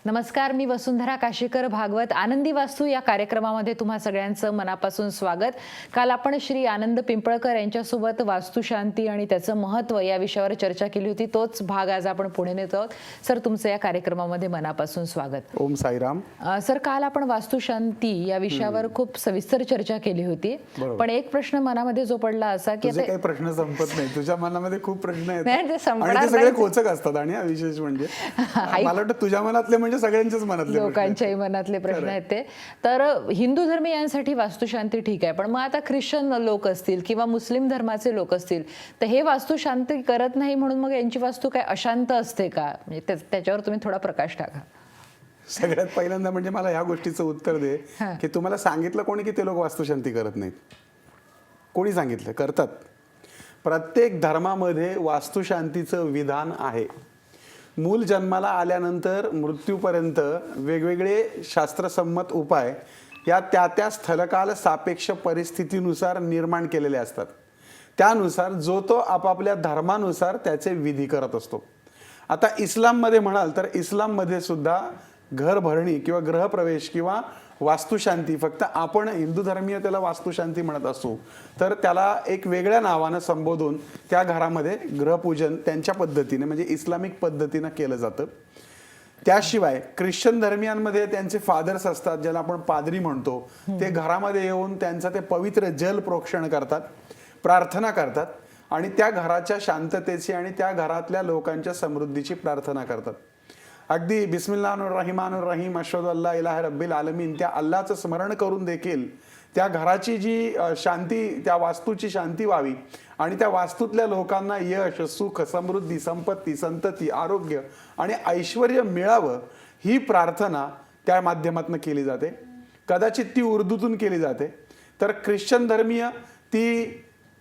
नमस्कार, मी वसुंधरा काशीकर भागवत. आनंदी वास्तू या कार्यक्रमामध्ये तुम्हा सगळ्यांचं मनापासून स्वागत. काल आपण श्री आनंद पिंपळकर यांच्यासोबत वास्तुशांती आणि त्याचं महत्त्व या विषयावर चर्चा केली होती. तोच भाग आज आपण पुढे नेत आहोत. सर, तुमचं या कार्यक्रमामध्ये मनापासून स्वागत. ओम साईराम. सर, काल आपण वास्तुशांती या विषयावर खूप सविस्तर चर्चा केली होती. पण एक प्रश्न मनामध्ये जो पडला असा की काही प्रश्न संपत नाही, तुझ्या मनामध्ये खूप प्रश्न आहेत नाही, ते संपणार आणि ते सगळे नाही. कोचक असतात. आणि विशेष म्हणजे मला वाटतं तुझ्या मनातले म्हणजे सगळ्यांच्याच मनातले लोकांच्याही मनातले प्रश्न आहेत ते. तर हिंदू धर्मीयांसाठी वास्तुशांती ठीक आहे, पण मग आता ख्रिश्चन लोक असतील किंवा मुस्लिम धर्माचे लोक असतील तर हे वास्तुशांती करत नाही म्हणून मग यांची वास्तू काय अशांत असते का? म्हणजे त्याच्यावर तुम्ही थोडा प्रकाश टाका. सगळ्यात पहिल्यांदा म्हणजे मला ह्या गोष्टीचं उत्तर दे की तुम्हाला सांगितलं कोणी की ते लोक वास्तुशांती करत नाहीत? कोणी सांगितलं? करतात. प्रत्येक धर्मामध्ये वास्तुशांतीचं विधान आहे. मूल जन्माला आल्यानंतर मृत्यूपर्यंत वेगवेगळे शास्त्रसंमत उपाय या त्या स्थलकाल सापेक्ष परिस्थितीनुसार निर्माण केलेले असतात. त्यानुसार जो तो आपापल्या धर्मानुसार त्याचे विधी करत असतो. आता इस्लाममध्ये म्हणाल तर इस्लाममध्ये सुद्धा घरभरणी किंवा गृहप्रवेश किंवा वास्तुशांती, फक्त आपण हिंदू धर्मीय त्याला वास्तुशांती म्हणत असू तर त्याला एक वेगळ्या नावानं संबोधून त्या घरामध्ये गृहपूजन त्यांच्या पद्धतीने म्हणजे इस्लामिक पद्धतीनं केलं जातं. त्याशिवाय ख्रिश्चन धर्मियांमध्ये त्यांचे फादर्स असतात, ज्याला आपण पादरी म्हणतो. ते घरामध्ये येऊन त्यांचं ते पवित्र जल प्रोक्षण करतात, प्रार्थना करतात आणि त्या घराच्या शांततेची आणि त्या घरातल्या लोकांच्या समृद्धीची प्रार्थना करतात. अगदी बिस्मिल्लाहिर्रहमानिर्रहीम अशहदु अल्ला इलाहा रब्बिल आलमीन त्या अल्लाचं स्मरण करून देखील त्या घराची जी शांती, त्या वास्तूची शांती व्हावी आणि त्या वास्तूतल्या लोकांना यश, सुख, समृद्धी, संपत्ती, संतती, आरोग्य आणि ऐश्वर मिळावं ही प्रार्थना त्या माध्यमातून केली जाते. कदाचित ती उर्दूतून केली जाते, तर ख्रिश्चन धर्मीय ती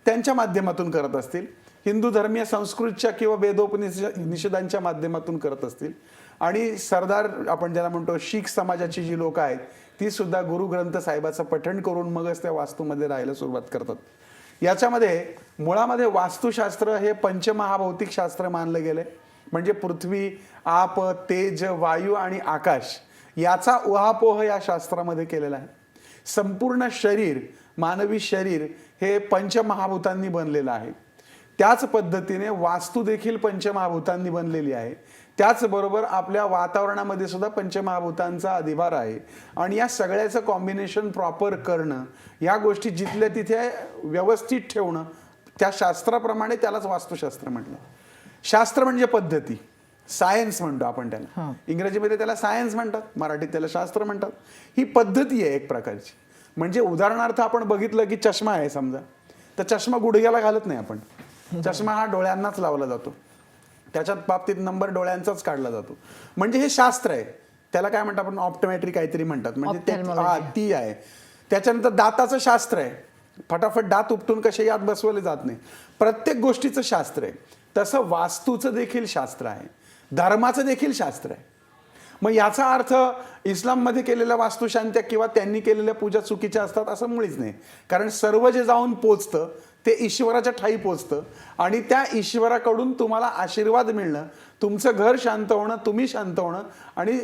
त्यांच्या माध्यमातून करत असतील. हिंदू धर्मीय संस्कृतच्या किंवा वेदोपनिषदांच्या माध्यमातून करत असतील. आणि सरदार आपण ज्याला म्हणतो शीख समाजाची जी लोक आहेत ती सुद्धा गुरु ग्रंथ साहेबाचं पठण करून मगच त्या वास्तूमध्ये राहायला सुरुवात करतात. याच्यामध्ये मुळामध्ये वास्तुशास्त्र हे पंचमहाभौतिक शास्त्र मानलं गेले. म्हणजे पृथ्वी, आप, तेज, वायू आणि आकाश याचा उहापोह या शास्त्रामध्ये केलेला आहे. संपूर्ण शरीर, मानवी शरीर हे पंचमहाभूतांनी बनलेलं आहे. त्याच पद्धतीने वास्तू देखील पंचमहाभूतांनी बनलेली आहे. त्याचबरोबर आपल्या वातावरणामध्ये सुद्धा पंचमहाभूतांचा अधिभार आहे. आणि या सगळ्याचं कॉम्बिनेशन प्रॉपर करणं, या गोष्टी जिथल्या तिथे व्यवस्थित ठेवणं, त्या शास्त्राप्रमाणे त्यालाच वास्तुशास्त्र म्हटलं. शास्त्र म्हणजे पद्धती, सायन्स म्हणतो आपण त्याला. इंग्रजीमध्ये त्याला सायन्स म्हणतात, मराठीत त्याला शास्त्र म्हणतात. ही पद्धती आहे एक प्रकारची. म्हणजे उदाहरणार्थ आपण बघितलं की चष्मा आहे समजा, तर चष्मा गुडघ्याला घालत नाही आपण. चष्मा हा डोळ्यांनाच लावला जातो. त्याच्यात बाबतीत नंबर डोळ्यांचाच काढला जातो. म्हणजे हे शास्त्र आहे. त्याला काय म्हणतात आपण? ऑप्टोमेट्री काहीतरी म्हणतात. म्हणजे ती आहे. त्याच्यानंतर दाताचं शास्त्र आहे. फटाफट दात उपटून कसे यात बसवले जात नाही. प्रत्येक गोष्टीचं शास्त्र आहे. तसं वास्तूचं देखील शास्त्र आहे, धर्माचं देखील शास्त्र आहे. मग याचा अर्थ इस्लाममध्ये केलेल्या वास्तुशांत्या किंवा त्यांनी केलेल्या पूजा चुकीच्या असतात असं मुळीच नाही. कारण सर्व जे जाऊन पोचतं ते ईश्वराच्या ठाई पोचतं आणि त्या ईश्वराकडून तुम्हाला आशीर्वाद मिळणं, तुमचं घर शांत होणं, तुम्ही शांत होणं आणि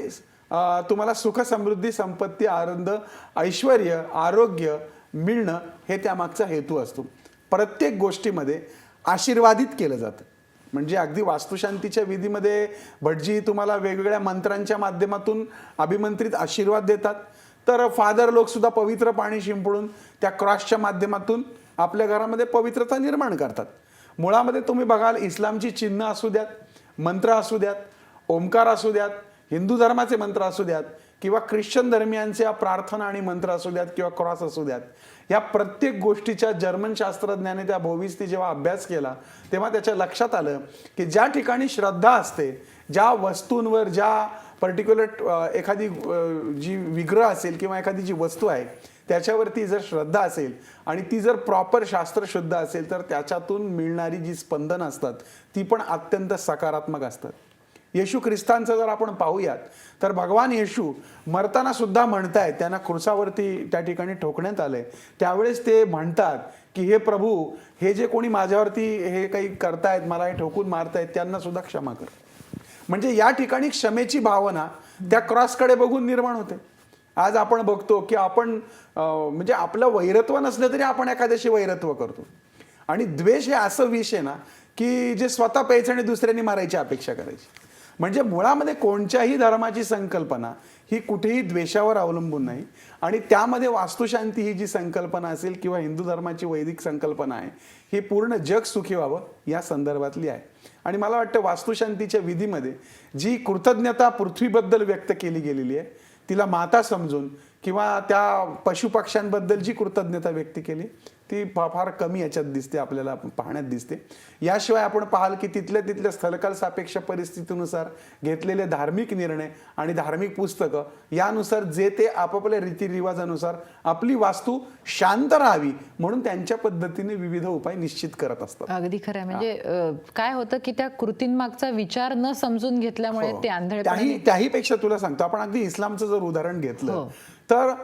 तुम्हाला सुख, समृद्धी, संपत्ती, आनंद, ऐश्वर, आरोग्य मिळणं हे त्यामागचा हेतू असतो. प्रत्येक गोष्टीमध्ये आशीर्वादित केलं जातं. म्हणजे अगदी वास्तुशांतीच्या विधीमध्ये भटजी तुम्हाला वेगवेगळ्या मंत्रांच्या माध्यमातून अभिमंत्रित आशीर्वाद देतात. तर फादर लोक सुद्धा पवित्र पाणी शिंपडून त्या क्रॉसच्या माध्यमातून आपल्या घरामध्ये पवित्रता निर्माण करतात. मुळामध्ये तुम्ही बघाल इस्लामची चिन्ह असू द्यात, मंत्र असू द्यात, ओंकार असू द्यात, हिंदू धर्माचे मंत्र असू द्यात किंवा ख्रिश्चन धर्मियांच्या प्रार्थना आणि मंत्र असू द्यात किंवा क्रॉस असू द्यात, या प्रत्येक गोष्टीच्या जर्मन शास्त्रज्ञाने त्या भोविस्ती जेव्हा अभ्यास केला तेव्हा त्याच्या लक्षात आलं की ज्या ठिकाणी श्रद्धा असते, ज्या वस्तूंवर, ज्या पर्टिक्युलर एखादी जी विग्रह असेल किंवा एखादी जी वस्तू आहे त्याच्यावरती जर श्रद्धा असेल आणि ती जर प्रॉपर शास्त्रशुद्ध असेल तर त्याच्यातून मिळणारी जी स्पंदन असतात ती पण अत्यंत सकारात्मक असतात. येशू ख्रिस्तांचं जर आपण पाहूयात तर भगवान येशू मरताना सुद्धा म्हणतायत, त्यांना खुर्सावरती त्या ठिकाणी ठोकण्यात आलंय, त्यावेळेस ते म्हणतात की हे प्रभू, हे जे कोणी माझ्यावरती हे काही करतायत, मला हे ठोकून मारतायत, त्यांना सुद्धा क्षमा कर. म्हणजे या ठिकाणी क्षमेची भावना त्या क्रॉसकडे बघून निर्माण होते. आज आपण बघतो की आपण म्हणजे आपलं वैरत्व नसलं तरी आपण एखाद्याशी वैरत्व करतो. आणि द्वेष हे असं विष आहे ना की जे स्वतः प्यायचं आणि दुसऱ्यांनी मारायची अपेक्षा करायची. म्हणजे मुळामध्ये कोणत्याही धर्माची संकल्पना ही कुठेही द्वेषावर अवलंबून नाही. आणि त्यामध्ये वास्तुशांती ही जी संकल्पना असेल किंवा हिंदू धर्माची वैदिक संकल्पना आहे ही पूर्ण जग सुखी व्हावं या संदर्भातली आहे. आणि मला वाटतं वास्तुशांतीच्या विधीमध्ये जी कृतज्ञता पृथ्वीबद्दल व्यक्त केली गेलेली आहे तिला माता समजून किंवा त्या पशुपक्ष्यांबद्दल जी कृतज्ञता व्यक्त केली ती फार कमी याच्यात दिसते, आपल्याला पाहण्यात दिसते. याशिवाय आपण पाहाल की तिथल्या स्थलकाल सापेक्ष परिस्थितीनुसार घेतलेले धार्मिक निर्णय आणि धार्मिक पुस्तकं यानुसार जे ते आपापल्या रीतिरिवाजानुसार आपली वास्तू शांत राहावी म्हणून त्यांच्या पद्धतीने विविध उपाय निश्चित करत असतात. अगदी खरं आहे. म्हणजे काय होतं की त्या कृतींमागचा विचार न समजून घेतल्यामुळे ते आंधळेपणाने त्याही पेक्षा तुला सांगतो, आपण अगदी इस्लामचं जर उदाहरण घेतलं तर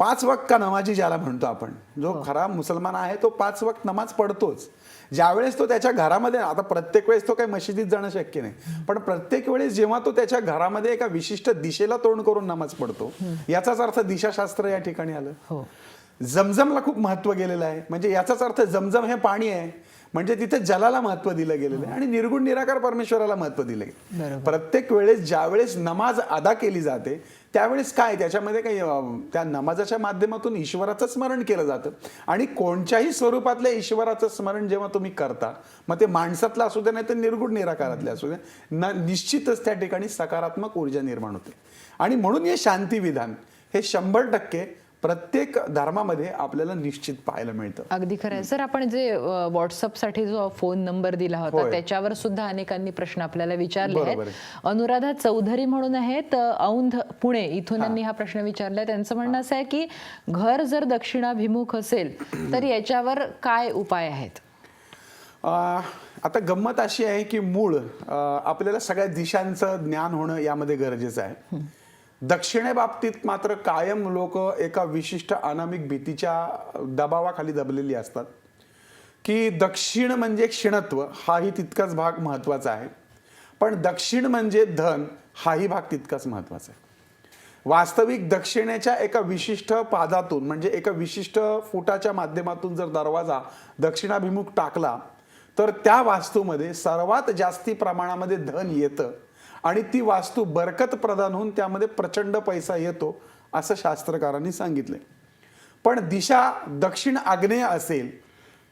5 वक्त का नमाजी ज्याला म्हणतो आपण, जो खरा मुसलमान आहे तो 5 वक्त नमाज पडतोच. ज्यावेळेस तो त्याच्या घरामध्ये, आता प्रत्येक वेळेस तो काही मशिदीत जाणं शक्य नाही, पण प्रत्येक वेळेस जेव्हा तो त्याच्या घरामध्ये एका विशिष्ट दिशेला तोंड करून नमाज पडतो याचाच अर्थ दिशाशास्त्र या ठिकाणी आलं. जमजमला खूप महत्व गेलेलं आहे. म्हणजे याचाच अर्थ जमजम हे पाणी आहे म्हणजे तिथे जलाला महत्व दिलं गेलेलं आहे आणि निर्गुण निराकार परमेश्वराला महत्व दिलं गेलं. प्रत्येक वेळेस ज्यावेळेस नमाज अदा केली जाते त्यावेळेस काय त्याच्यामध्ये काही त्या नमाजाच्या माध्यमातून ईश्वराचं स्मरण केलं जातं. आणि कोणत्याही स्वरूपातल्या ईश्वराचं स्मरण जेव्हा तुम्ही करता, मग ते माणसातलं असू दे नाही तर निर्गुण निराकारातले असू दे, निश्चितच त्या ठिकाणी सकारात्मक ऊर्जा निर्माण होते. आणि म्हणून हे शांती विधान हे 100% प्रत्येक धर्मामध्ये आपल्याला निश्चित पाहायला मिळतं. अगदी खरं आहे. सर, आपण जे व्हॉट्सअपसाठी जो फोन नंबर दिला होता त्याच्यावर सुद्धा अनेकांनी प्रश्न आपल्याला विचारले आहेत. अनुराधा चौधरी म्हणून आहेत औंध पुणे इथून यांनी हा प्रश्न विचारलाय. त्यांचं म्हणणं असं आहे की घर जर दक्षिणाभिमुख असेल तर याच्यावर काय उपाय आहेत? आता गंमत अशी आहे की मूळ आपल्याला सगळ्या दिशांचं ज्ञान होणं यामध्ये गरजेचं आहे. दक्षिणेबाबतीत मात्र कायम लोक एका विशिष्ट अनामिक भीतीच्या दबावाखाली दबलेली असतात की दक्षिण म्हणजे क्षीणत्व हाही तितकाच भाग महत्वाचा आहे, पण दक्षिण म्हणजे धन हाही भाग तितकाच महत्वाचा आहे. वास्तविक दक्षिणेच्या एका विशिष्ट पादातून म्हणजे एका विशिष्ट फुटाच्या माध्यमातून जर दरवाजा दक्षिणाभिमुख टाकला तर त्या वास्तूमध्ये सर्वात जास्ती प्रमाणामध्ये धन येतं आणि ती वास्तू बरकत प्रदान होऊन त्यामध्ये प्रचंड पैसा येतो असं शास्त्रकारांनी सांगितलंय. पण दिशा दक्षिण आग्नेय असेल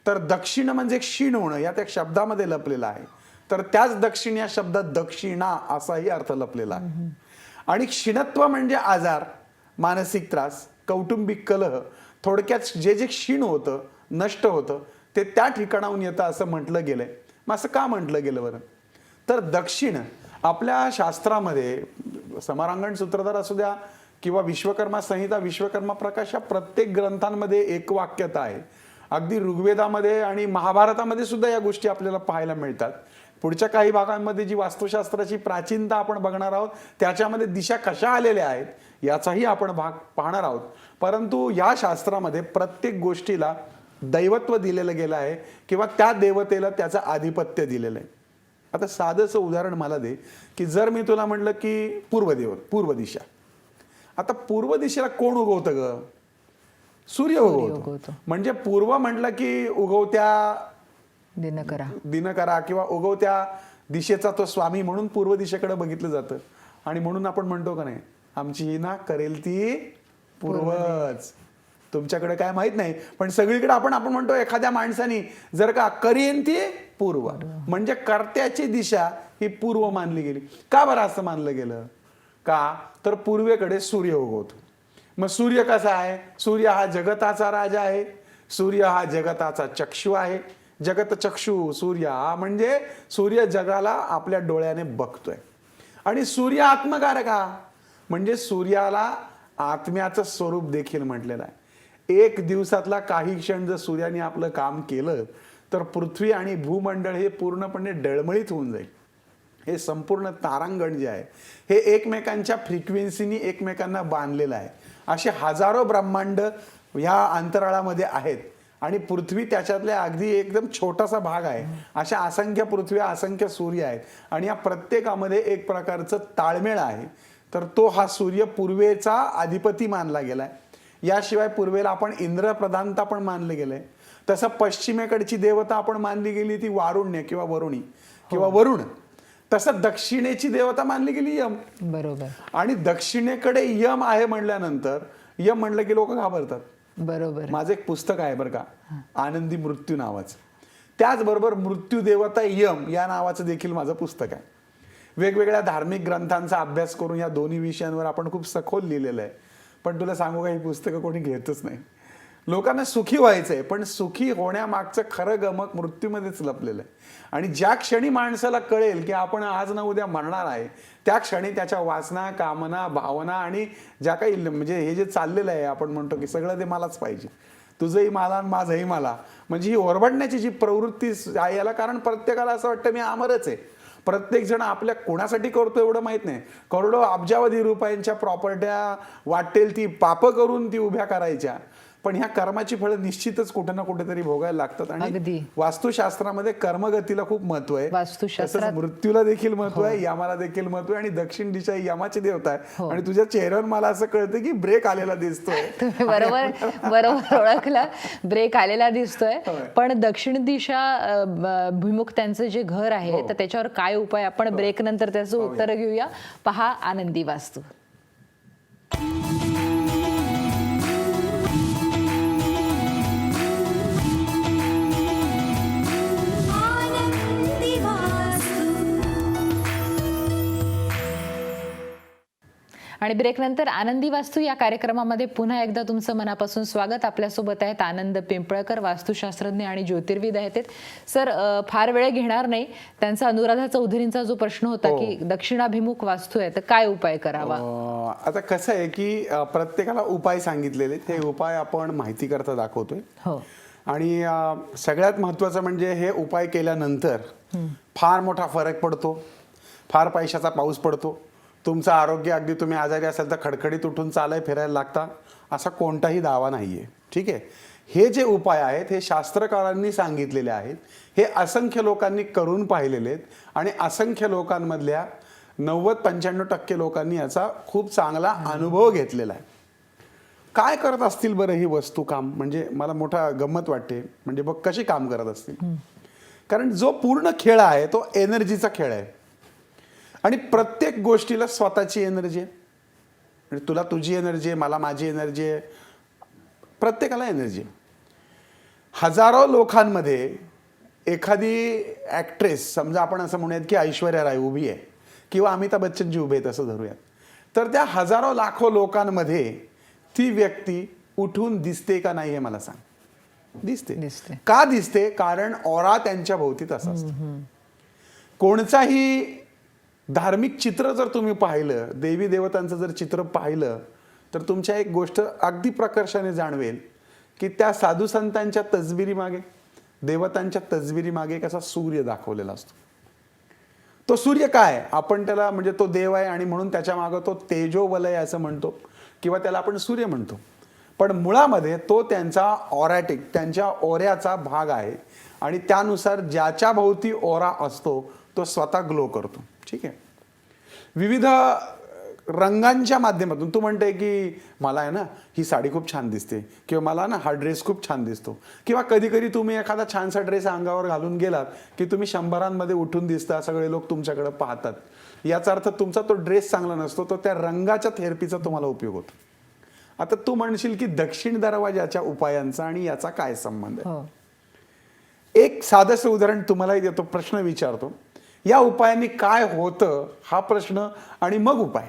तर दक्षिण म्हणजे क्षीण होणं या त्या शब्दामध्ये लपलेला आहे, तर त्याच दक्षिण या शब्दात दक्षिणा असाही अर्थ लपलेला आहे. आणि क्षीणत्व म्हणजे आजार, मानसिक त्रास, कौटुंबिक कलह, थोडक्यात जे जे क्षीण होतं नष्ट होतं ते त्या ठिकाणाहून येतं असं म्हटलं गेलंय. मग असं का म्हटलं गेलं बरं? तर दक्षिण आपल्या शास्त्रामध्ये समरांगण सूत्रधार असू द्या किंवा विश्वकर्मा संहिता, विश्वकर्मा प्रकाश या प्रत्येक ग्रंथांमध्ये एक वाक्यता आहे. अगदी ऋग्वेदामध्ये आणि महाभारतामध्ये सुद्धा या गोष्टी आपल्याला पाहायला मिळतात. पुढच्या काही भागांमध्ये जी वास्तुशास्त्राची प्राचीनता आपण बघणार आहोत त्याच्यामध्ये दिशा कशा आलेल्या आहेत याचाही आपण भाग पाहणार आहोत. परंतु या शास्त्रामध्ये प्रत्येक गोष्टीला दैवत्व दिलेलं गेलं आहे किंवा त्या देवतेला त्याचं आधिपत्य दिलेलं आहे. आता साधंसं उदाहरण मला दे की जर मी तुला म्हटलं की पूर्व दिशा, आता पूर्व दिशेला कोण उगवतं ग? सूर्य उगवतो. म्हणजे पूर्व म्हटलं की उगवत्या दिनकरा किंवा उगवत्या दिशेचा तो स्वामी म्हणून पूर्व दिशेकडे बघितलं जातं. आणि म्हणून आपण म्हणतो का नाही, आमची ही ना करेल ती पूर्वच. तुमच्याकडे काय माहित नाही पण सगळीकडे आपण म्हणतो एखाद्या माणसाने जर का करेन ती पूर्व म्हणजे कर्त्याची दिशा ही पूर्व मानली गेली. का बरं असं मानलं गेलं? का तर पूर्वेकडे सूर्य उगवतो. मग सूर्य कसा आहे? सूर्य हा जगताचा राजा आहे, सूर्य हा जगताचा चक्षु आहे. जगत चक्षु सूर्य हा म्हणजे सूर्य जगाला आपल्या डोळ्याने बघतोय. आणि सूर्य आत्मकारक हा म्हणजे सूर्याला आत्म्याचं स्वरूप देखील म्हटलेलं आहे. एक दिवसातला काही क्षण जर सूर्याने आपलं काम केलं तर पृथ्वी आणि भूमंडळ हे पूर्णपणे डळमळीत होऊन जाईल. हे संपूर्ण तारांगण जे आहे हे एकमेकांच्या फ्रिक्वेन्सीनी एकमेकांना बांधलेलं आहे. असे हजारो ब्रह्मांड ह्या अंतराळामध्ये आहेत आणि पृथ्वी त्याच्यातल्या अगदी एकदम छोटासा भाग आहे. अशा असंख्य पृथ्वी, असंख्य सूर्य आहेत आणि या प्रत्येकामध्ये एक प्रकारचं ताळमेळ आहे. तर तो हा सूर्य पूर्वेचा अधिपती मानला गेलाय. याशिवाय पूर्वेला आपण इंद्रप्रधानता पण मानले गेलंय. तसं पश्चिमेकडची देवता आपण मानली गेली ती वारुण्य किंवा वरुणी किंवा वरुण. तसं दक्षिणेची देवता मानली गेली यम. बरोबर. आणि दक्षिणेकडे यम आहे म्हणल्यानंतर यम म्हणलं की लोक घाबरतात. बरोबर. माझं एक पुस्तक आहे बरं का, आनंदी मृत्यू नावाचं. त्याचबरोबर मृत्यू देवता यम या नावाचं देखील माझं पुस्तक आहे. वेगवेगळ्या धार्मिक ग्रंथांचा अभ्यास करून या दोन्ही विषयांवर आपण खूप सखोल लिहिलेलं आहे. पण तुला सांगू का, ही पुस्तकं कोणी घेतच नाही. लोकांना सुखी व्हायचंय, पण सुखी होण्यामागचं खरं गमक मृत्यूमध्येच लपलेलं आहे. आणि ज्या क्षणी माणसाला कळेल की आपण आज ना उद्या मरणार आहे, त्या क्षणी त्याच्या वासना, कामना, भावना आणि ज्या काही म्हणजे हे जे चाललेलं आहे, आपण म्हणतो की सगळं ते मलाच पाहिजे, तुझंही मला आणि माझंही मला, म्हणजे ही ओरबडण्याची जी प्रवृत्ती आहे याला कारण प्रत्येकाला असं वाटतं मी अमरच आहे. प्रत्येक जण आपल्या कोणासाठी करतो एवढं माहित नाही. करोडो अब्जावधी रुपयांच्या प्रॉपर्ट्या वाटेल ती पाप करून ती उभ्या करायच्या, पण ह्या कर्माची फळं निश्चितच कुठे ना कुठेतरी भोगायला लागतात. आणि वास्तुशास्त्रामध्ये कर्मगतीला खूप महत्व आहे, तसंच मृत्यूला देखील महत्व आहे, यमाला देखील महत्व आहे. आणि दक्षिण दिशा ही यमाची देवता आहे. आणि तुझ्या चेहऱ्यावर मला असं कळतं की ब्रेक आलेला दिसतोय. तुम्ही बरोबर ओळखला, ब्रेक आलेला दिसतोय. पण दक्षिण दिशा भिमुख त्यांचं जे घर आहे, तर त्याच्यावर काय उपाय, आपण ब्रेक नंतर त्याचं उत्तर घेऊया. पहा आनंदी वास्तू. आणि ब्रेक नंतर आनंदी वास्तू या कार्यक्रमामध्ये पुन्हा एकदा तुमचं मनापासून स्वागत. आपल्यासोबत आहेत आनंद पिंपळकर, वास्तुशास्त्रज्ञ आणि ज्योतिर्विद आहेत. सर, फार वेळ घेणार नाही. त्यांचा अनुराधा चौधरींचा जो प्रश्न होता की दक्षिणाभिमुख वास्तू आहे तर काय उपाय करावा. आता कसं आहे की प्रत्येकाला उपाय सांगितलेले, ते उपाय आपण माहिती करता दाखवतोय. आणि सगळ्यात महत्वाचं म्हणजे हे उपाय केल्यानंतर फार मोठा फरक पडतो, फार पैशाचा पाऊस पडतो, तुमचं आरोग्य अगदी तुम्ही आजारी असाल तर खडखडीत उठून चालाय फिरायला लागता, असा कोणताही दावा नाहीये. ठीक आहे. हे जे उपाय आहेत हे शास्त्रकारांनी सांगितलेले आहेत. हे असंख्य लोकांनी करून पाहिलेले आहेत आणि असंख्य लोकांमधल्या 90-95% लोकांनी याचा खूप चांगला अनुभव घेतलेला आहे. काय करत असतील बरं ही वस्तू काम, म्हणजे मला मोठा गंमत वाटते. म्हणजे बघ कशी काम करत असतील. कारण जो पूर्ण खेळ आहे तो एनर्जीचा खेळ आहे. आणि प्रत्येक गोष्टीला स्वतःची एनर्जी आहे. म्हणजे तुला तुझी एनर्जी आहे, मला माझी एनर्जी आहे, प्रत्येकाला एनर्जी आहे. हजारो लोकांमध्ये एखादी ॲक्ट्रेस, समजा आपण असं म्हणूयात की ऐश्वर्या राय उभी आहे किंवा अमिताभ बच्चनजी उभे आहेत असं धरूयात, तर त्या हजारो लाखो लोकांमध्ये ती व्यक्ती उठून दिसते का नाही हे मला सांग. दिसते. का दिसते? कारण ऑरा त्यांच्या भोवती तसा असतो. कोणचाही धार्मिक चित्र जर तुम्ही पाहिलं, देवी देवतांचं जर चित्र पाहिलं, तर तुमच्या एक गोष्ट अगदी प्रकर्षाने जाणवेल की त्या साधू संतांच्या तसबिरी मागे, देवतांच्या तसबिरी मागे कसा सूर्य दाखवलेला असतो. तो सूर्य काय, आपण त्याला म्हणजे तो देव आहे आणि म्हणून त्याच्या मागे तो तेजोवलय असं म्हणतो किंवा त्याला आपण सूर्य म्हणतो. पण मुळामध्ये तो त्यांचा ऑरॅटिक, त्यांच्या ओऱ्याचा भाग आहे. आणि त्यानुसार ज्याच्या भोवती ओरा असतो तो स्वतः ग्लो करतो. ठीक आहे. विविध रंगांच्या माध्यमातून तू म्हणते की मला आहे ना ही साडी खूप छान दिसते किंवा मला ना हा ड्रेस खूप छान दिसतो, किंवा कधी कधी तुम्ही एखादा छानसा ड्रेस अंगावर घालून गेलात की तुम्ही 100 उठून दिसता, सगळे लोक तुमच्याकडे पाहतात. याचा अर्थ तुमचा तो ड्रेस चांगला नसतो, तो त्या रंगाच्या थेरपीचा तुम्हाला उपयोग होतो. आता तू म्हणशील की दक्षिण दरवाजाच्या उपायांचा आणि याचा काय संबंध आहे. एक साधंसं उदाहरण तुम्हालाही देतो, प्रश्न विचारतो. या उपायांनी काय होतं हा प्रश्न आणि मग उपाय.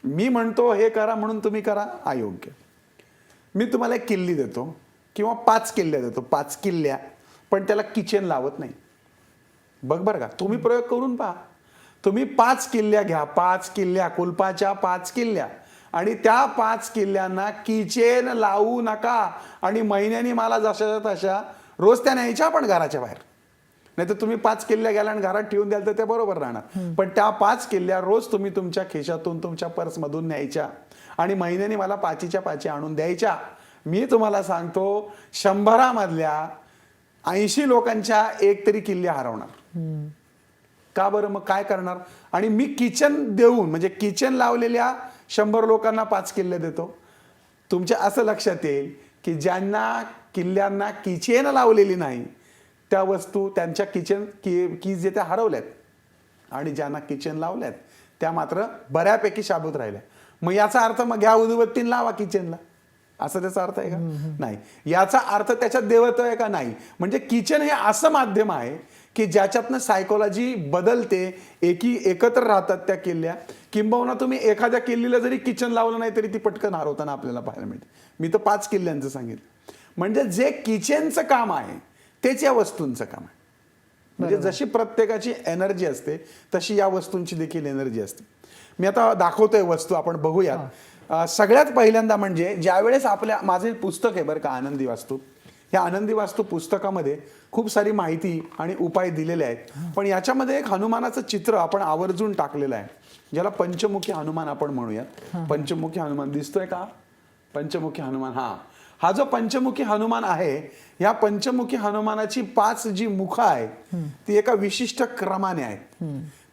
मी म्हणतो हे करा म्हणून तुम्ही करा, अयोग्य. मी तुम्हाला एक किल्ली देतो किंवा 5 किल्ल्या देतो, 5 किल्ल्या, पण त्याला किचन लावत नाही. बघ बरं का, तुम्ही प्रयोग करून पहा. तुम्ही 5 किल्ल्या घ्या, 5 किल्ल्या, कुलपाच्या 5 किल्ल्या, आणि त्या 5 किल्ल्यांना किचन लावू नका. आणि महिन्यानी मला जशा तशा रोज त्या न्यायच्या पण घराच्या बाहेर. नाही तर तुम्ही 5 किल्ल्या घ्याल आणि घरात ठेवून द्याल तर त्या बरोबर राहणार. पण त्या 5 किल्ल्या रोज तुम्ही तुमच्या खिशातून, तुमच्या पर्समधून न्यायच्या आणि महिन्यानी मला 5च्या 5 आणून द्यायच्या. मी तुम्हाला सांगतो 100 मधल्या 80 लोकांच्या एक तरी किल्ल्या हरवणार. का बरं, मग काय करणार? आणि मी किचन देऊन म्हणजे किचन लावलेल्या 100 लोकांना 5 किल्ले देतो. तुमच्या असं लक्षात येईल की ज्यांना किल्ल्यांना किचन लावलेली नाही त्या वस्तू त्यांच्या किचन कीज जे त्या हरवल्यात, आणि ज्यांना किचन लावल्यात त्या मात्र बऱ्यापैकी शाबूत राहिल्या. मग याचा अर्थ मग घ्या उदबत्तीन लावा किचनला, असं त्याचा अर्थ आहे का? नाही. याचा अर्थ त्याच्यात देवत्व आहे का? नाही. म्हणजे किचन हे असं माध्यम आहे की ज्याच्यातनं सायकोलॉजी बदलते, एकत्र राहतात त्या किल्ल्या. किंबहुना तुम्ही एखाद्या किल्लीला जरी किचन लावलं नाही तरी ती पटकन हरवताना आपल्याला पाहायला मिळते. मी तर 5 किल्ल्यांचं सांगितलं. म्हणजे जे किचनचं काम आहे तेच या वस्तूंचं काम आहे. म्हणजे जशी प्रत्येकाची एनर्जी असते तशी या वस्तूंची देखील एनर्जी असते. मी आता दाखवतोय वस्तू, आपण बघूयात. सगळ्यात पहिल्यांदा म्हणजे ज्यावेळेस माझे पुस्तक आहे बरं का, आनंदी वास्तू. या आनंदी वास्तू पुस्तकामध्ये खूप सारी माहिती आणि उपाय दिलेले आहेत. पण याच्यामध्ये एक हनुमानाचं चित्र आपण आवर्जून टाकलेलं आहे, ज्याला पंचमुखी हनुमान आपण म्हणूयात. पंचमुखी हनुमान दिसतोय का? पंचमुखी हनुमान. हा जो पंचमुखी हनुमान आहे, या पंचमुखी हनुमानाची 5 जी मुख आहे ती एका विशिष्ट क्रमाने आहेत.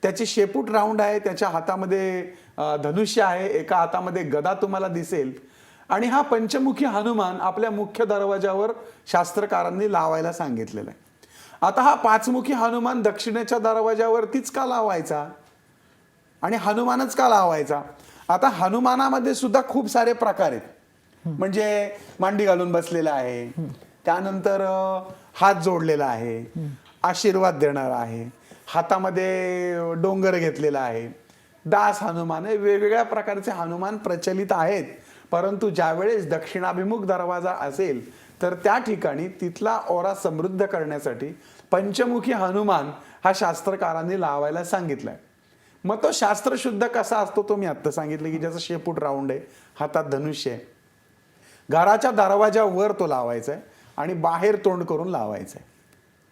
त्याची शेपूट राऊंड आहे, त्याच्या हातामध्ये धनुष्य आहे, एका हातामध्ये गदा तुम्हाला दिसेल. आणि हा पंचमुखी हनुमान आपल्या मुख्य दरवाजावर शास्त्रकारांनी लावायला सांगितलेला आहे. आता हा 5मुखी हनुमान दक्षिणेच्या दरवाजावरतीच का लावायचा आणि हनुमानच का लावायचा? आता हनुमानामध्ये सुद्धा खूप सारे प्रकार आहेत. म्हणजे मांडी घालून बसलेला आहे, त्यानंतर हात जोडलेला आहे, आशीर्वाद देणारा आहे, हातामध्ये डोंगर घेतलेला आहे, दास हनुमान आहे. वेगवेगळ्या प्रकारचे हनुमान प्रचलित आहेत. परंतु ज्यावेळेस दक्षिणाभिमुख दरवाजा असेल तर त्या ठिकाणी तिथला ओरा समृद्ध करण्यासाठी पंचमुखी हनुमान हा शास्त्रकारांनी लावायला सांगितलाय. मग तो शास्त्रशुद्ध कसा असतो तो मी आत्ता सांगितलं की ज्याचा शेपूट राऊंड आहे, हातात धनुष्य आहे. घराच्या दरवाजावर तो लावायचा आहे आणि बाहेर तोंड करून लावायचा आहे.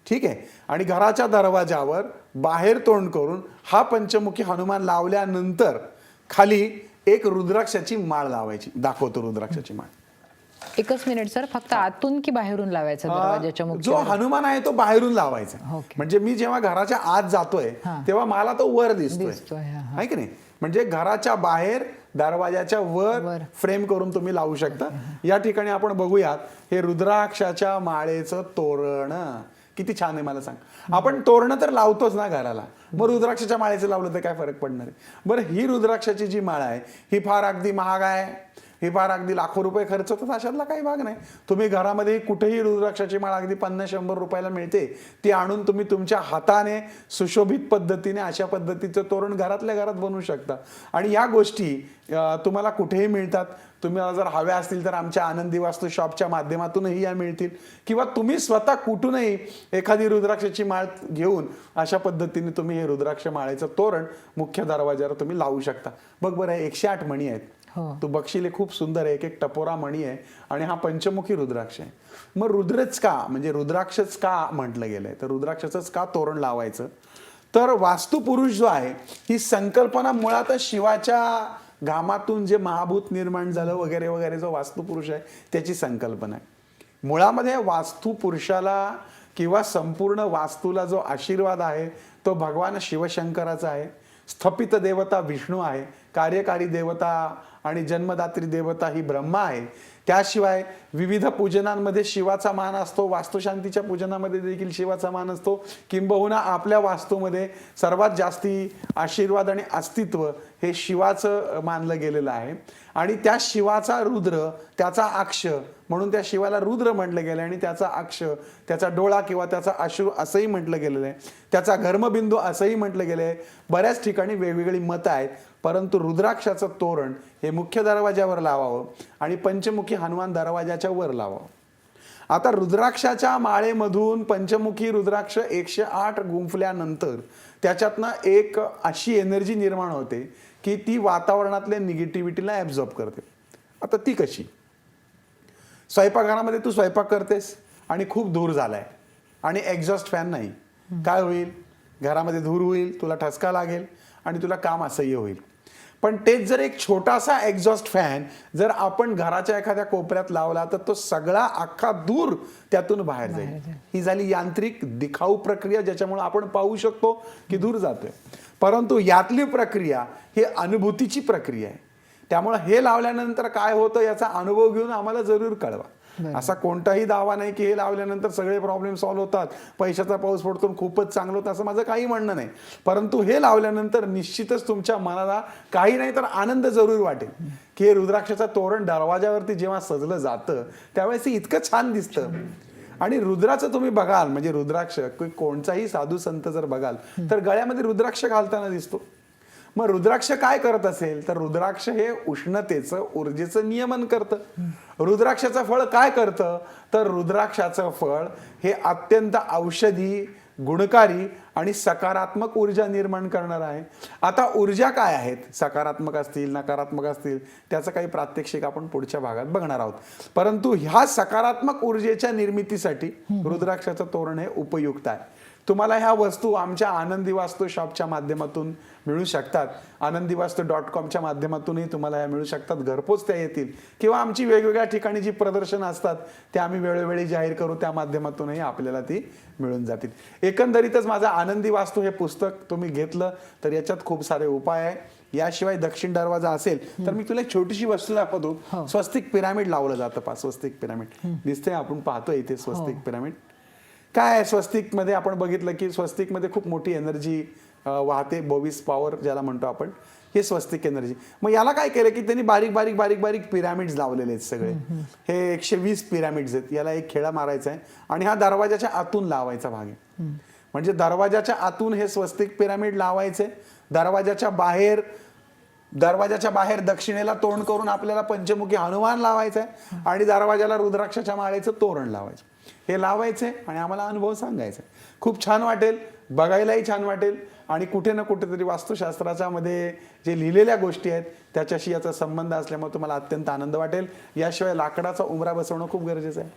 ठीक आहे. आणि घराच्या दरवाजावर बाहेर तोंड करून हा पंचमुखी हनुमान लावल्यानंतर खाली एक रुद्राक्षाची माळ लावायची. दाखवतो रुद्राक्षाची माळ. एकच मिनिट सर, फक्त आतून की बाहेरून लावायचा दरवाजाच्या मुख्य? जो हनुमान आहे तो बाहेरून लावायचा. ओके. म्हणजे मी जेव्हा घराच्या आत जातोय तेव्हा मला तो वर दिसतोय, हा. आहे की नाही? म्हणजे घराच्या बाहेर दरवाजाच्या वर फ्रेम करून तुम्ही लावू शकता. या ठिकाणी आपण बघूयात हे रुद्राक्षाच्या माळेचं तोरण किती छान आहे. मला सांग, आपण तोरण तर लावतोच ना घराला, मग रुद्राक्षाच्या माळेचं लावलं तर काय फरक पडणार आहे? बरं, ही रुद्राक्षाची जी माळ आहे ही फार अगदी महाग आहे, ही फार अगदी लाखो रुपये खर्च होतात, अशातला काही भाग नाही. तुम्ही घरामध्ये कुठेही रुद्राक्षाची माळ अगदी 50-100 रुपयाला मिळते. ती आणून तुम्ही तुमच्या हाताने सुशोभित पद्धतीने अशा पद्धतीचं तोरण घरातल्या घरात बनवू शकता. आणि या गोष्टी तुम्हाला कुठेही मिळतात. तुम्हाला जर हव्या असतील तर आमच्या आनंदी वास्तू शॉपच्या माध्यमातूनही या मिळतील, किंवा तुम्ही स्वतः कुठूनही एखादी रुद्राक्षाची माळ घेऊन अशा पद्धतीने तुम्ही हे रुद्राक्ष माळेचं तोरण मुख्य दरवाजावर तुम्ही लावू शकता. बघ बरं, 108 मणी आहेत. तू बघशील खूप सुंदर आहे, एक टपोरा मणी आहे आणि हा पंचमुखी रुद्राक्ष आहे. मग रुद्रच का, म्हणजे रुद्राक्षच का म्हटलं गेलंय, तर रुद्राक्षच का तोरण लावायचं? तर वास्तुपुरुष जो आहे ही संकल्पना मुळातच शिवाच्या घामातून जे महाभूत निर्माण झालं वगैरे वगैरे, जो वास्तुपुरुष आहे त्याची संकल्पना आहे. मुळामध्ये वास्तुपुरुषाला किंवा संपूर्ण वास्तूला जो आशीर्वाद आहे तो भगवान शिवशंकराचा आहे. स्थपित देवता विष्णू आहे, कार्यकारी देवता आणि जन्मदात्री देवता ही ब्रह्मा आहे. त्याशिवाय विविध पूजनांमध्ये शिवाचा मान असतो, वास्तुशांतीच्या पूजनामध्ये देखील शिवाचा मान असतो. किंबहुना आपल्या वास्तूमध्ये सर्वात जास्ती आशीर्वाद आणि अस्तित्व हे शिवाचं मानलं गेलेलं आहे. आणि त्या शिवाचा रुद्र, त्याचा अक्ष, म्हणून त्या शिवाला रुद्र म्हटलं गेलं आणि त्याचा अक्ष, त्याचा डोळा किंवा त्याचा अश्रू असंही म्हटलं गेलेलं आहे, त्याचा घर्मबिंदू असंही म्हटलं गेलं आहे. बऱ्याच ठिकाणी वेगवेगळी मतं आहेत. परंतु रुद्राक्षाचं तोरण हे मुख्य दरवाजावर लावावं आणि पंचमुखी हनुमान दरवाजाच्या वर लावावं. आता रुद्राक्षाच्या माळेमधून पंचमुखी रुद्राक्ष 108 गुंफल्यानंतर त्याच्यातनं एक अशी एनर्जी निर्माण होते की ती वातावरणातल्या निगेटिव्हिटीला ॲब्झॉर्ब करते. आता ती कशी? स्वयंपाकघरामध्ये तू स्वयंपाक करतेस आणि खूप धूर झालाय आणि एक्झॉस्ट फॅन नाही, काय होईल? घरामध्ये धूर होईल, तुला ठसका लागेल आणि तुला काम असह्य होईल. पण तेच जर एक छोटासा एक्झॉस्ट फॅन जर आपण घराच्या एखाद्या कोपऱ्यात लावला तर तो सगळा अख्खा दूर त्यातून बाहेर जाईल. ही झाली यांत्रिक दिखाऊ प्रक्रिया, ज्याच्यामुळे आपण पाहू शकतो की दूर जातोय. परंतु यातली प्रक्रिया ही अनुभूतीची प्रक्रिया आहे. त्यामुळे हे लावल्यानंतर काय होतं याचा अनुभव घेऊन आम्हाला जरूर कळवा. असा कोणताही दावा नाही की हे लावल्यानंतर सगळे प्रॉब्लेम सॉल्व्ह होतात, पैशाचा पाऊस पडतो, खूपच चांगलं होतं, असं माझं काही म्हणणं नाही. परंतु हे लावल्यानंतर निश्चितच तुमच्या मनाला काही नाही तर आनंद जरूर वाटेल की हे रुद्राक्षाचं तोरण दरवाजावरती जेव्हा सजलं जातं त्यावेळेस ते इतकं छान दिसतं. आणि रुद्राचं तुम्ही बघाल, म्हणजे रुद्राक्ष कोणताही साधू संत जर बघाल तर गळ्यामध्ये रुद्राक्ष घालताना दिसतो. मग रुद्राक्ष काय करत असेल तर रुद्राक्ष हे उष्णतेचं ऊर्जेचं नियमन करतं. रुद्राक्षाचं फळ काय करतं तर रुद्राक्षाचं फळ हे अत्यंत औषधी, गुणकारी आणि सकारात्मक ऊर्जा निर्माण करणार आहे. आता ऊर्जा काय आहेत, सकारात्मक असतील, नकारात्मक असतील, त्याचं काही प्रात्यक्षिक आपण पुढच्या भागात बघणार आहोत. परंतु ह्या सकारात्मक ऊर्जेच्या निर्मितीसाठी रुद्राक्षाचं तोरण हे उपयुक्त आहे. तुम्हाला ह्या वस्तू आमच्या आनंदी वास्तू शॉपच्या माध्यमातून मिळू शकतात. आनंदीवास्तू.com माध्यमातूनही तुम्हाला ह्या मिळू शकतात, घरपोच त्या येतील, किंवा आमची वेगवेगळ्या ठिकाणी जी प्रदर्शनं असतात ते आम्ही वेळोवेळी जाहीर करू, त्या माध्यमातूनही आपल्याला ती मिळून जातील. एकंदरीतच माझं आनंदी वास्तू हे पुस्तक तुम्ही घेतलं तर याच्यात खूप सारे उपाय आहे. याशिवाय दक्षिण दरवाजा असेल तर मी तुला एक छोटीशी वस्तू दाखवतो. स्वस्तिक पिरामिड लावलं जातं. स्वस्तिक पिरामिड दिसतंय, आपण पाहतोय इथे स्वस्तिक पिरामिड. काय आहे स्वस्तिक मध्ये, आपण बघितलं की स्वस्तिक मध्ये खूप मोठी एनर्जी वाहते, बोविस पॉवर ज्याला म्हणतो आपण, हे स्वस्तिक एनर्जी. मग याला काय केलं की त्यांनी बारीक बारीक बारीक बारीक पिरामिड्स लावलेले आहेत सगळे. हे 120 पिरामिड्स आहेत. याला एक खेळा मारायचा आहे आणि हा दरवाजाच्या आतून लावायचा भाग आहे. म्हणजे दरवाजाच्या आतून हे स्वस्तिक पिरामिड लावायचे. दरवाजाच्या बाहेर दक्षिणेला तोंड करून आपल्याला पंचमुखी हनुमान लावायचा आहे आणि दरवाजाला रुद्राक्षाच्या माळेचं तोरण लावायचं. हे लावायचे आणि आम्हाला अनुभव सांगायचा. खूप छान वाटेल, बघायलाही छान वाटेल आणि कुठे ना कुठेतरी वास्तुशास्त्राच्या मध्ये जे लिहिलेल्या गोष्टी आहेत त्याच्याशी याचा संबंध असल्यामुळे तुम्हाला अत्यंत आनंद वाटेल. याशिवाय लाकडाचा उंबरा बसवणं खूप गरजेचं आहे.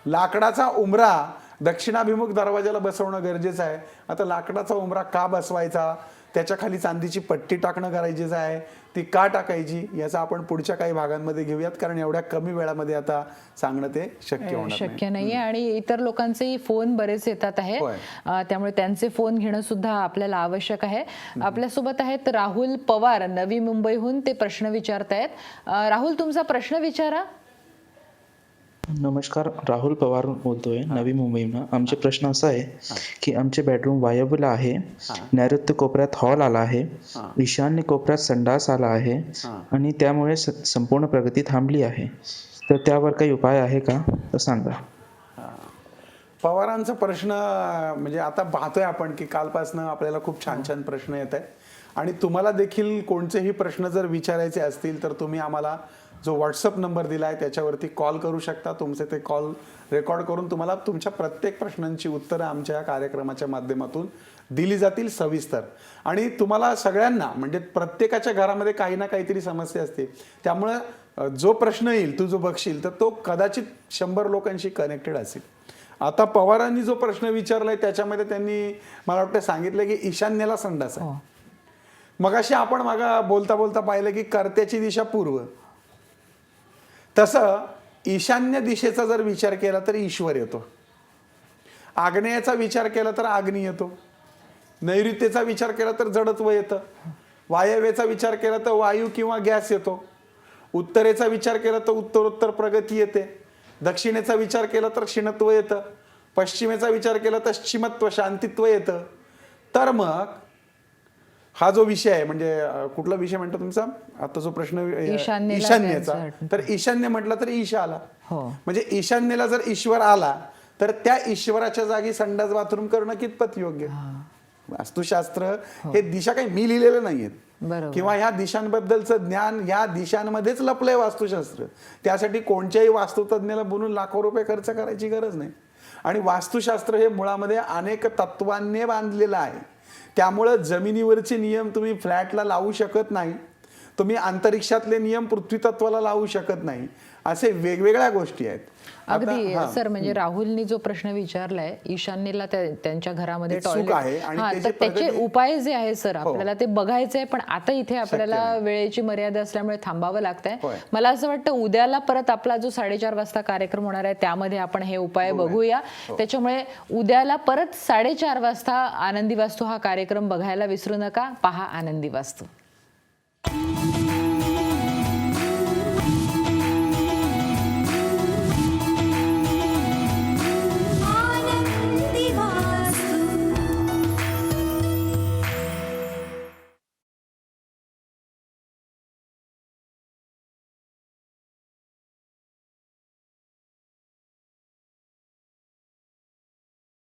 लाकडाचा उंबरा दक्षिणाभिमुख दरवाजाला बसवणं गरजेचं आहे. आता लाकडाचा उंबरा का बसवायचा, त्याच्या खाली चांदीची पट्टी टाकणं गरजेचं आहे, ती का टाकायची याचा आपण पुढच्या काही भागांमध्ये घेऊयात, कारण एवढ्या कमी वेळामध्ये आता सांगणं ते शक्य नाहीये. आणि इतर लोकांचे फोन बरेच येतात आहे, त्यामुळे त्यांचे फोन घेणं सुद्धा आपल्याला आवश्यक आहे. आपल्यासोबत आहेत राहुल पवार, नवी मुंबईहून. ते प्रश्न विचारतायत. राहुल, तुमचा प्रश्न विचारा. नमस्कार, राहुल पवार बोलतोय, नवी मुंबईनं. आमचे प्रश्न असा आहे की आमचे बेडरूम वायव्यला आहे, नैऋत्य कोपऱ्यात हॉल आला आहे, ईशान्य कोपऱ्यात संडास आला आहे आणि त्यामुळे संपूर्ण प्रगती थांबली आहे. तर त्यावर काही उपाय आहे का, तर सांगा. पवारांचा प्रश्न म्हणजे आता पाहतोय आपण की कालपासनं आपल्याला खूप छान छान प्रश्न येत आहेत आणि तुम्हाला देखील कोणतेही प्रश्न जर विचारायचे असतील तर तुम्ही आम्हाला जो व्हॉट्सअप नंबर दिला आहे त्याच्यावरती कॉल करू शकता. तुमचे ते कॉल रेकॉर्ड करून तुम्हाला तुमच्या प्रत्येक प्रश्नांची उत्तरं आमच्या या कार्यक्रमाच्या माध्यमातून दिली जातील सविस्तर. आणि तुम्हाला सगळ्यांना म्हणजे प्रत्येकाच्या घरामध्ये काही ना काहीतरी समस्या असते, त्यामुळं जो प्रश्न येईल तू जो बघशील तर तो कदाचित 100 लोकांशी कनेक्टेड असेल. आता पवारांनी जो प्रश्न विचारलाय त्याच्यामध्ये त्यांनी मला वाटतं सांगितलं की ईशान्येला संडास आहे. मगाशी आपण बोलता बोलता पाहिलं की कर्त्याची दिशा पूर्व, तसं ईशान्य दिशेचा जर विचार केला तर ईश्वर येतो, आग्नेयाचा विचार केला तर अग्नी येतो, नैऋत्येचा विचार केला तर जडत्व येतं, वायव्येचा विचार केला तर वायू किंवा गॅस येतो, उत्तरेचा विचार केला तर उत्तरोत्तर प्रगती येते, दक्षिणेचा विचार केला तर क्षीणत्व येतं, पश्चिमेचा विचार केला तर पश्चिमत्व शांतित्व येतं. तर मग हा जो विषय आहे म्हणजे कुठला विषय म्हणतो तुमचा आता जो प्रश्न, ईशान्येचा, तर ईशान्य म्हटलं तर ईशा आला. म्हणजे ईशान्येला जर ईश्वर आला तर त्या ईश्वराच्या जागी संडास बाथरूम करणं कितपत योग्य. वास्तुशास्त्र हे दिशा काही मी लिहिलेलं नाहीयेत किंवा ह्या दिशांबद्दलचं ज्ञान ह्या दिशांमध्येच लपलंय वास्तुशास्त्र. त्यासाठी कोणत्याही वास्तुतज्ञाला बोलून लाखो रुपये खर्च करायची गरज नाही. आणि वास्तुशास्त्र हे मुळामध्ये अनेक तत्वांनी बांधलेलं आहे. त्यामुळं जमिनीवरचे नियम तुम्ही फ्लॅटला लावू शकत नाही, तुम्ही अंतरिक्षातले नियम पृथ्वी तत्वाला लावू शकत नाही असे वेगवेगळ्या गोष्टी आहेत. अगदी सर, म्हणजे राहुलनी जो प्रश्न विचारलाय ईशान्येला त्यांच्या घरामध्ये एक चूक टॉयलेट, आहे आणि हा, त्याची तर त्याचे प्रगती- उपाय जे आहे सर आपल्याला ते बघायचे आहे, पण आता इथे आपल्याला वेळेची मर्यादा असल्यामुळे थांबावं लागतंय. होय. मला असं वाटतं उद्याला परत आपला जो 4:30 वाजता कार्यक्रम होणार आहे त्यामध्ये आपण हे उपाय बघूया. त्याच्यामुळे उद्याला परत 4:30 वाजता आनंदी वास्तू हा कार्यक्रम बघायला विसरू नका. पहा आनंदी वास्तू.